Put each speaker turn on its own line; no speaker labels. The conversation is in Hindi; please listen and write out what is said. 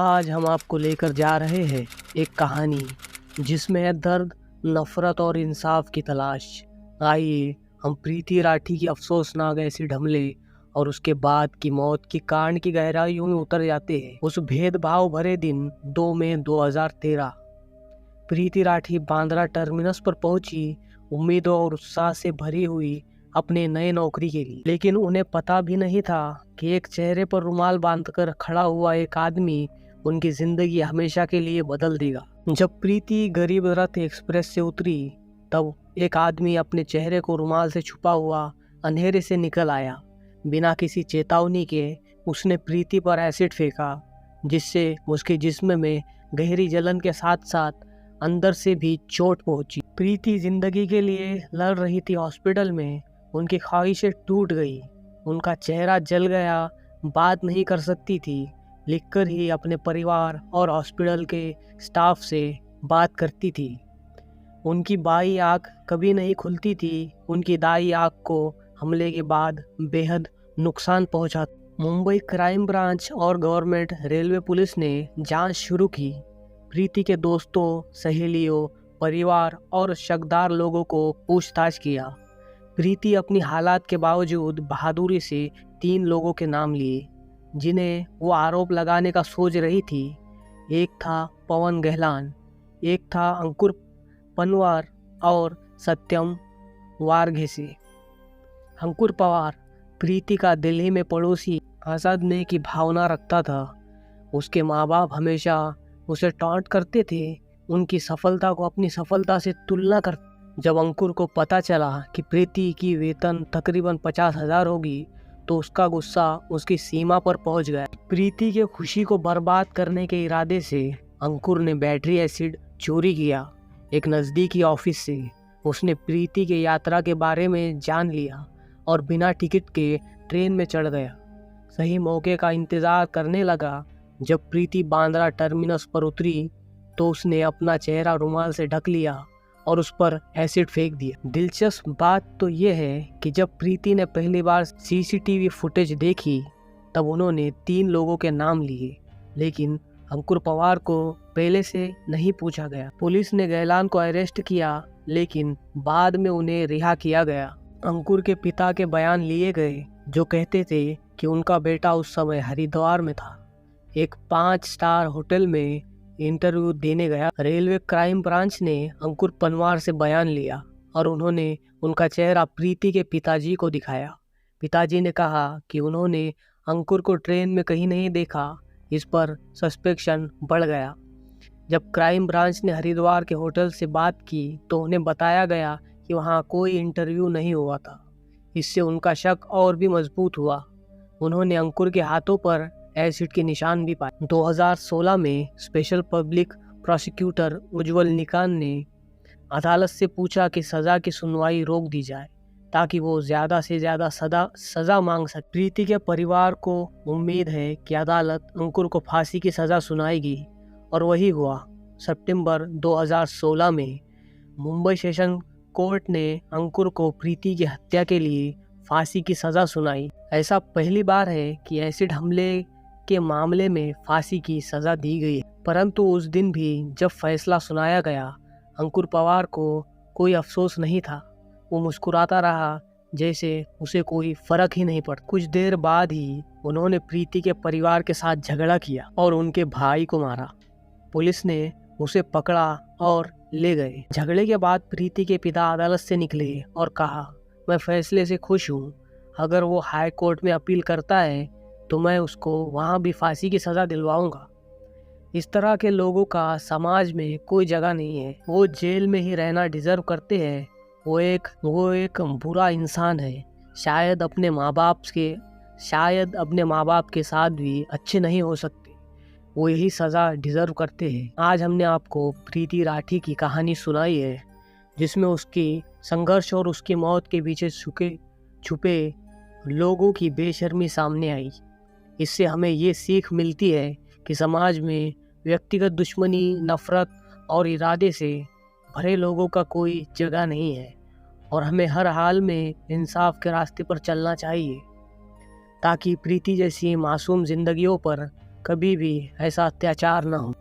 आज हम आपको लेकर जा रहे हैं एक कहानी जिसमें है दर्द, नफरत और इंसाफ की तलाश। आइए हम प्रीति राठी की अफसोसनाक एसिड हमले और उसके बाद की मौत की कांड की गहराइयों में उतर जाते हैं। उस भेदभाव भरे दिन 2 मई 2013 प्रीति राठी बांद्रा टर्मिनस पर पहुंची, उम्मीदों और उत्साह से भरी हुई अपने नए नौकरी के लिए। लेकिन उन्हें पता भी नहीं था कि एक चेहरे पर रुमाल बांधकर खड़ा हुआ एक आदमी उनकी जिंदगी हमेशा के लिए बदल देगा। जब प्रीति गरीब रथ एक्सप्रेस से उतरी तब एक आदमी अपने चेहरे को रुमाल से छुपा हुआ अंधेरे से निकल आया। बिना किसी चेतावनी के उसने प्रीति पर एसिड फेंका, जिससे उसके जिस्म में गहरी जलन के साथ साथ अंदर से भी चोट पहुंची। प्रीति जिंदगी के लिए लड़ रही थी। हॉस्पिटल में उनकी ख्वाहिशें टूट गई, उनका चेहरा जल गया, बात नहीं कर सकती थी, लिखकर ही अपने परिवार और हॉस्पिटल के स्टाफ से बात करती थी। उनकी बाई आँख कभी नहीं खुलती थी। उनकी दाई आँख को हमले के बाद बेहद नुकसान पहुंचा। मुंबई क्राइम ब्रांच और गवर्नमेंट रेलवे पुलिस ने जांच शुरू की। प्रीति के दोस्तों, सहेलियों, परिवार और शकदार लोगों को पूछताछ किया। प्रीति अपनी हालात के बावजूद बहादुरी से 3 लोगों के नाम लिए जिन्हें वो आरोप लगाने का सोच रही थी। एक था पवन गहलान, एक था अंकुर पनवार और सत्यम वारघेसे। अंकुर पवार प्रीति का दिल्ली में पड़ोसी आजादने की भावना रखता था। उसके माँ बाप हमेशा उसे टॉन्ट करते थे, उनकी सफलता को अपनी सफलता से तुलना करते। जब अंकुर को पता चला कि प्रीति की वेतन तकरीबन 50,000 होगी तो उसका गुस्सा उसकी सीमा पर पहुंच गया। प्रीति के खुशी को बर्बाद करने के इरादे से अंकुर ने बैटरी एसिड चोरी किया। एक नज़दीकी ऑफिस से उसने प्रीति के यात्रा के बारे में जान लिया और बिना टिकट के ट्रेन में चढ़ गया। सही मौके का इंतज़ार करने लगा। जब प्रीति बांद्रा टर्मिनस पर उतरी तो उसने अपना चेहरा रुमाल से ढक लिया और उस पर एसिड फेंक दिया। दिलचस्प बात तो यह है कि जब प्रीति ने पहली बार सीसीटीवी फुटेज देखी तब उन्होंने 3 लोगों के नाम लिए, लेकिन अंकुर पवार को पहले से नहीं पूछा गया। पुलिस ने गहलान को अरेस्ट किया, लेकिन बाद में उन्हें रिहा किया गया। अंकुर के पिता के बयान लिए गए जो कहते थे कि उनका बेटा उस समय हरिद्वार में था, एक 5 स्टार होटल में इंटरव्यू देने गया। रेलवे क्राइम ब्रांच ने अंकुर पनवार से बयान लिया और उन्होंने उनका चेहरा प्रीति के पिताजी को दिखाया। पिताजी ने कहा कि उन्होंने अंकुर को ट्रेन में कहीं नहीं देखा। इस पर सस्पेक्शन बढ़ गया। जब क्राइम ब्रांच ने हरिद्वार के होटल से बात की तो उन्हें बताया गया कि वहां कोई इंटरव्यू नहीं हुआ था। इससे उनका शक और भी मजबूत हुआ। उन्होंने अंकुर के हाथों पर एसिड के निशान भी पाए। 2016 में स्पेशल पब्लिक प्रोसिक्यूटर उज्जवल निकान ने अदालत से पूछा कि सज़ा की सुनवाई रोक दी जाए ताकि वो ज़्यादा से ज़्यादा सज़ा मांग सके। प्रीति के परिवार को उम्मीद है कि अदालत अंकुर को फांसी की सज़ा सुनाएगी और वही हुआ। सितंबर 2016 में मुंबई सेशन कोर्ट ने अंकुर को प्रीति की हत्या के लिए फांसी की सज़ा सुनाई। ऐसा पहली बार है कि एसिड हमले के मामले में फांसी की सज़ा दी गई। परंतु उस दिन भी जब फैसला सुनाया गया अंकुर पवार को कोई अफसोस नहीं था। वो मुस्कुराता रहा जैसे उसे कोई फर्क ही नहीं पड़ा। कुछ देर बाद ही उन्होंने प्रीति के परिवार के साथ झगड़ा किया और उनके भाई को मारा। पुलिस ने उसे पकड़ा और ले गए। झगड़े के बाद प्रीति के पिता अदालत से निकले और कहा, मैं फैसले से खुश हूँ। अगर वो हाई कोर्ट में अपील करता है तो मैं उसको वहाँ भी फांसी की सज़ा दिलवाऊंगा। इस तरह के लोगों का समाज में कोई जगह नहीं है। वो जेल में ही रहना डिजर्व करते हैं। वो एक बुरा इंसान है। शायद अपने माँ बाप के साथ भी अच्छे नहीं हो सकते। वो यही सज़ा डिजर्व करते हैं। आज हमने आपको प्रीति राठी की कहानी सुनाई है जिसमें उसकी संघर्ष और उसकी मौत के पीछे छुपे लोगों की बेशर्मी सामने आई। इससे हमें ये सीख मिलती है कि समाज में व्यक्तिगत दुश्मनी, नफरत और इरादे से भरे लोगों का कोई जगह नहीं है और हमें हर हाल में इंसाफ के रास्ते पर चलना चाहिए ताकि प्रीति जैसी मासूम जिंदगियों पर कभी भी ऐसा अत्याचार ना हो।